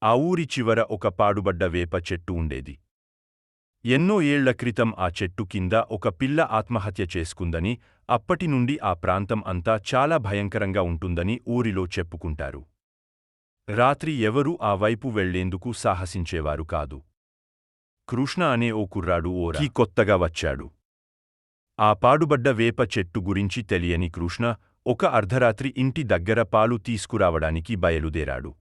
ఆ ఊరి చివర ఒక పాడుబడ్డ వేప చెట్టు ఉండేది. ఎన్నో ఏళ్ల క్రితం ఆ చెట్టు కింద ఒక పిల్ల ఆత్మహత్య చేసుకుందని, అప్పటినుండి ఆ ప్రాంతం అంతా చాలా భయంకరంగా ఉంటుందని ఊరిలో చెప్పుకుంటారు. రాత్రి ఎవరూ ఆ వైపు వెళ్లేందుకు సాహసించేవారు కాదు. కృష్ణ అనే ఓ కుర్రాడు ఊరికి కొత్తగా వచ్చాడు. ఆ పాడుబడ్డ వేప చెట్టు గురించి తెలియని కృష్ణ ఒక అర్ధరాత్రి ఇంటి దగ్గర పాలు తీసుకురావడానికి బయలుదేరాడు.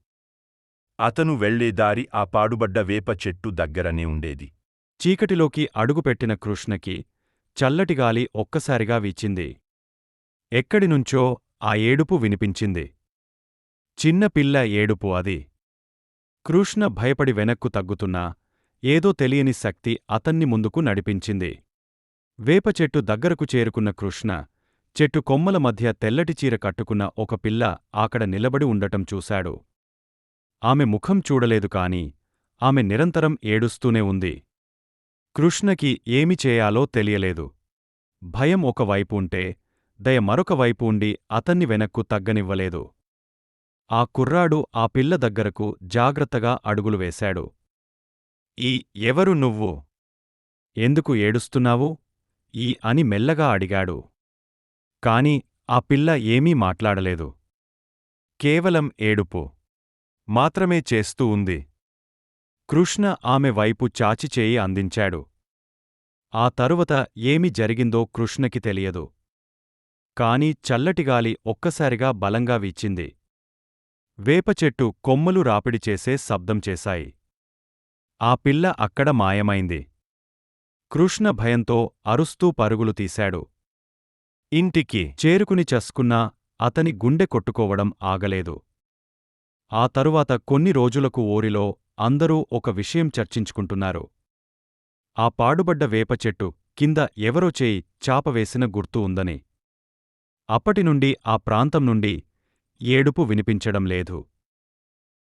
అతను వెళ్లే దారి ఆ పాడుబడ్డ వేప చెట్టు దగ్గరనే ఉండేది. చీకటిలోకి అడుగుపెట్టిన కృష్ణకి చల్లటిగాలి ఒక్కసారిగా వీచింది. ఎక్కడినుంచో ఆ ఏడుపు వినిపించింది. చిన్న పిల్ల ఏడుపు అది. కృష్ణ భయపడి వెనక్కు తగ్గుతున్నా ఏదో తెలియని శక్తి అతన్ని ముందుకు నడిపించింది. వేపచెట్టు దగ్గరకు చేరుకున్న కృష్ణ చెట్టు కొమ్మల మధ్య తెల్లటి చీర కట్టుకున్న ఒక పిల్ల అక్కడ నిలబడి ఉండటం చూశాడు. ఆమె ముఖం చూడలేదు కాని ఆమె నిరంతరం ఏడుస్తూనే ఉంది. కృష్ణకి ఏమి చేయాలో తెలియలేదు. భయం ఒకవైపు ఉంటే దయ మరొక వైపు ఉండి అతన్ని వెనక్కు తగ్గనివ్వలేదు. ఆ కుర్రాడు ఆ పిల్ల దగ్గరకు జాగ్రత్తగా అడుగులు వేశాడు. ఎవరు నువ్వు? ఎందుకు ఏడుస్తున్నావు? అని మెల్లగా అడిగాడు. కాని ఆ పిల్ల ఏమీ మాట్లాడలేదు. కేవలం ఏడుపు మాత్రమే చేస్తూ ఉంది. కృష్ణ ఆమె వైపు చాచిచేయి అందించాడు. ఆ తరువాత ఏమి జరిగిందో కృష్ణకి తెలియదు. కాని చల్లటిగాలి ఒక్కసారిగా బలంగా వీచింది. వేపచెట్టు కొమ్మలు రాపిడి చేసే శబ్దం చేశాయి. ఆ పిల్ల అక్కడ మాయమైంది. కృష్ణ భయంతో అరుస్తూ పరుగులు తీశాడు. ఇంటికి చేరుకుని చస్కున్నా అతని గుండె కొట్టుకోవడం ఆగలేదు. ఆ తరువాత కొన్ని రోజులకు ఊరిలో అందరూ ఒక విషయం చర్చించుకుంటున్నారు. ఆ పాడుబడ్డ వేపచెట్టు కింద ఎవరో చేయి చాపవేసిన గుర్తు ఉందని. అప్పటినుండి ఆ ప్రాంతం నుండి ఏడుపు వినిపించడం లేదు.